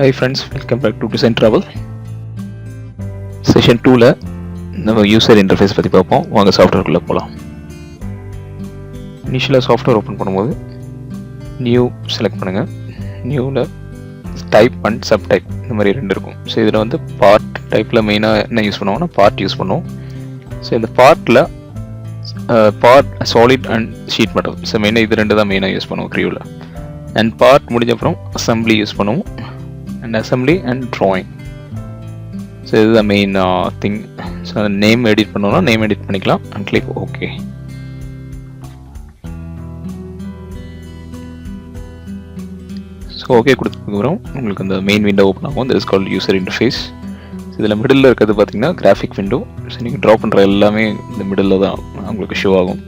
Hi friends, welcome back to Design Travel. Session 2ல நம்ம user interface பற்றி பார்ப்போம். வாங்க சாஃப்ட்வேர்க்குள்ளே போகலாம். இனிஷியலாக சாஃப்ட்வேர் ஓப்பன் பண்ணும்போது நியூ செலக்ட் பண்ணுங்கள். நியூவில் டைப் அண்ட் சப் டைப் இந்த மாதிரி ரெண்டு இருக்கும். ஸோ இதில் வந்து பார்ட் டைப்பில் மெயினாக என்ன யூஸ் பண்ணுவோம்னா பார்ட் யூஸ் பண்ணுவோம். ஸோ இந்த பார்ட்டில் part solid and sheet metal. So மெயினாக இது ரெண்டு தான் மெயினாக யூஸ் பண்ணுவோம் க்ரியூவில். அண்ட் பார்ட் முடிஞ்ச அப்புறம் அசம்பிளி யூஸ் பண்ணுவோம். And assembly and drawing. So இதுதான் main thing. So name edit பண்ணோம்னா நேம் எடிட் பண்ணிக்கலாம் and click okay. So okay கொடுத்ததுக்கப்புறம் உங்களுக்கு அந்த மெயின் விண்டோ ஓப்பன் ஆகும். This called user interface. இதில் மிடில் இருக்கிறது பார்த்தீங்கன்னா கிராஃபிக் விண்டோ. ஸோ நீங்கள் ட்ரா பண்ணுற எல்லாமே இந்த மிடில் தான் உங்களுக்கு ஷோ ஆகும்.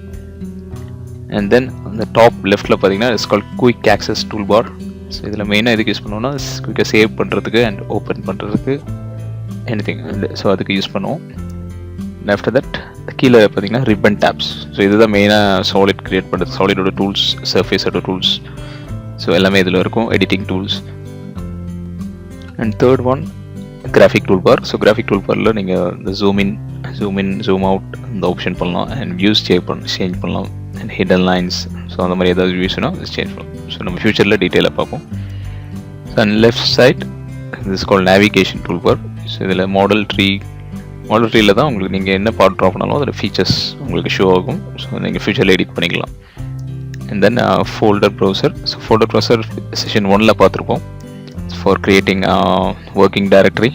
அண்ட் தென் அந்த டாப் லெஃப்ட்டில் பார்த்தீங்கன்னா it's called quick access tool bar. So இதில் மெயினாக எதுக்கு யூஸ் பண்ணுவோம்னா குயிக்காக சேவ் பண்ணுறதுக்கு அண்ட் ஓப்பன் பண்ணுறதுக்கு எனிதிங். ஸோ அதுக்கு யூஸ் பண்ணுவோம். ஆஃப்டர் தட் கீழே பார்த்தீங்கன்னா ரிப்பன் டேப்ஸ். ஸோ இதுதான் மெயினாக சாலிட் கிரியேட் பண்ணுறது, சாலிடோட டூல்ஸ், சர்ஃபேஸோட டூல்ஸ். ஸோ எல்லாமே இதில் இருக்கும், editing tools. And third one graphic tool bar. So graphic tool பாரில் நீங்கள் இந்த ஜூம் இன் ஜூம் அவுட் இந்த ஆப்ஷன் பண்ணலாம். அண்ட் வியூஸ் சேஞ்ச் பண்ணலாம். And hidden lines. ஸோ அந்த மாதிரி ஏதாவது வியூஸ்னா சேஞ்ச் பண்ணலாம். ஸோ நம்ம ஃபியூச்சரில் டீட்டெயிலாக பார்ப்போம். So and left side this call navigation tool bar. So இதில் மாடல் ட்ரீயில் தான் உங்களுக்கு நீங்கள் என்ன பார்ட் ட்ரா பண்ணாலும் அதில் ஃபீச்சர்ஸ் உங்களுக்கு ஷோ ஆகும். ஸோ நீங்கள் ஃபியூச்சரில் எடிட் பண்ணிக்கலாம். And then folder browser. So folder browser session 1ல் பார்த்துருப்போம். For creating working directory.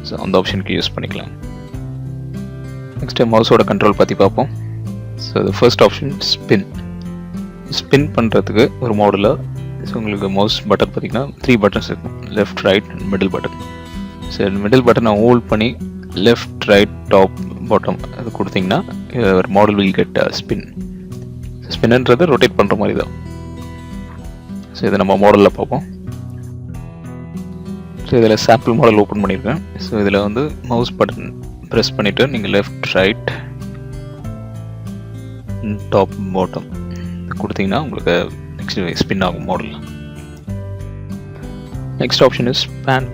So அந்த ஆப்ஷனுக்கு யூஸ் பண்ணிக்கலாம். நெக்ஸ்ட்டு மவுஸோட கண்ட்ரோல் பற்றி பார்ப்போம். So the first option spin பண்ணுறதுக்கு ஒரு மாடலில். ஸோ உங்களுக்கு மவுஸ் பட்டன் பார்த்தீங்கன்னா 3 பட்டன்ஸ் இருக்கும், left right and middle button. So middle பட்டனை ஹோல்ட் பண்ணி லெஃப்ட் ரைட் டாப் பாட்டம் அது கொடுத்தீங்கன்னா ஒரு மாடல் வில் கெட் ஸ்பின். ஸ்பின்ன்றது ரொட்டேட் பண்ணுற மாதிரி தான். ஸோ இதை நம்ம மாடலில் பார்ப்போம். ஸோ இதில் சாம்பிள் மாடல் ஓப்பன் பண்ணியிருக்கேன். ஸோ இதில் வந்து மவுஸ் பட்டன் ப்ரெஸ் பண்ணிவிட்டு நீங்கள் லெஃப்ட் ரைட் டாப் பாட்டம் கொடுத்தீங்கன்னா உங்களுக்கு நெக்ஸ்ட் ஸ்பின் ஆகும் model. Next option is pan.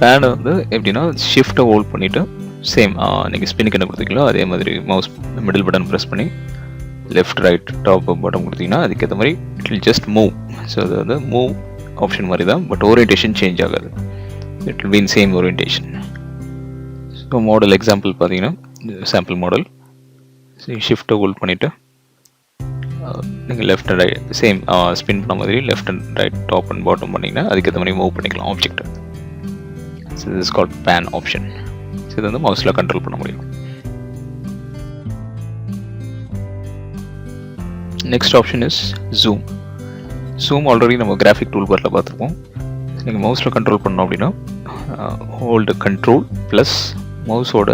பேனை வந்து எப்படின்னா ஷிஃப்ட்டை ஹோல்ட் பண்ணிவிட்டு சேம் நீங்கள் ஸ்பின்னுக்கு என்ன கொடுத்தீங்களோ அதே மாதிரி மவுஸ் மிடில் பட்டன் ப்ரெஸ் பண்ணி லெஃப்ட் ரைட் டாப் பாட்டம் கொடுத்தீங்கன்னா அதுக்கேற்ற மாதிரி it will just move. So அது வந்து மூவ் ஆப்ஷன் மாதிரி தான், பட் ஓரியன்டேஷன் சேஞ்ச் ஆகாது. It will be in same orientation. So model example பார்த்தீங்கன்னா சாம்பிள் மாடல். ஷிஃப்ட்டை ஹோல்ட் பண்ணிவிட்டு நீங்கள் left and right same spin பண்ண மாதிரி left and right top and bottom பண்ணிங்கன்னா அதுக்கேற்ற மாதிரி மூவ் பண்ணிக்கலாம் object. So this is called pan option. So இது வந்து மவுஸில் கண்ட்ரோல் பண்ண முடியும். Next option is zoom. Zoom already நம்ம கிராஃபிக் டூல் பாரில் பார்த்துருப்போம். நீங்கள் மவுஸில் கண்ட்ரோல் பண்ணோம் அப்படின்னா ஹோல்டு கண்ட்ரோல் ப்ளஸ் மவுஸோட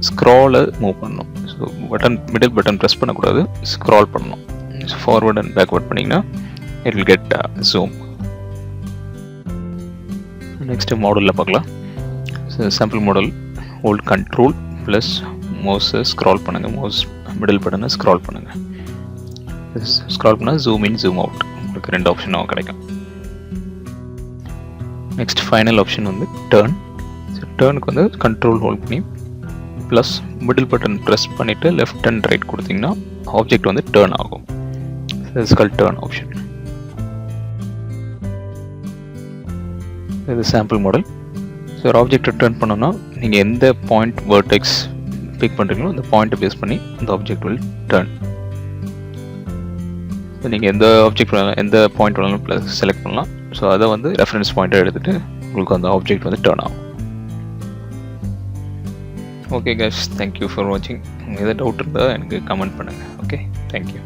ஸ்க்ராலை மூவ் பண்ணணும். So button middle button press பண்ணக்கூடாது, ஸ்க்ரால் பண்ணணும். ஸோ ஃபார்வர்ட் அண்ட் பேக்வர்ட் பண்ணிங்கன்னா it will get zoom. Next மாடலில் பார்க்கலாம். So sample model hold control plus மவுஸை ஸ்க்ரால் பண்ணுங்கள். மவுஸ் மிடில் பட்டனை ஸ்க்ரால் பண்ணுங்கள். ஸ்க்ரால் பண்ணால் ஜூம் இன் ஜூம் அவுட் உங்களுக்கு 2 ஆப்ஷனும் கிடைக்கும். நெக்ஸ்ட் ஃபைனல் ஆப்ஷன் வந்து டர்ன். ஸோ டர்னுக்கு வந்து கண்ட்ரோல் ஹோல்ட் பண்ணி ப்ளஸ் மிடில் பட்டன் ப்ரெஸ் பண்ணிவிட்டு லெஃப்ட் அண்ட் ரைட் கொடுத்தீங்கன்னா ஆப்ஜெக்ட் வந்து டர்ன் ஆகும். It's called turn option. இது சாம்பிள் மாடல். ஸோ ஒரு ஆப்ஜெக்டை டர்ன் பண்ணோம்னா நீங்கள் எந்த பாயிண்ட் வெர்டெக்ஸ் பிக் பண்ணுறீங்களோ அந்த பாயிண்ட்டை பேஸ் பண்ணி அந்த ஆப்ஜெக்ட் வில் டர்ன். ஸோ நீங்கள் எந்த ஆப்ஜெக்ட் வேணாலும் எந்த பாயிண்ட் வேணாலும் செலக்ட் பண்ணலாம். ஸோ அதை வந்து ரெஃபரன்ஸ் பாயிண்ட்டை எடுத்துகிட்டு உங்களுக்கு அந்த ஆப்ஜெக்ட் வந்து டர்ன் ஆகும். ஓகே கைஸ், தேங்க்யூ ஃபார் வாட்சிங். எதாவது டவுட் இருந்தால் எனக்கு கமெண்ட் பண்ணுங்கள். Okay, thank you.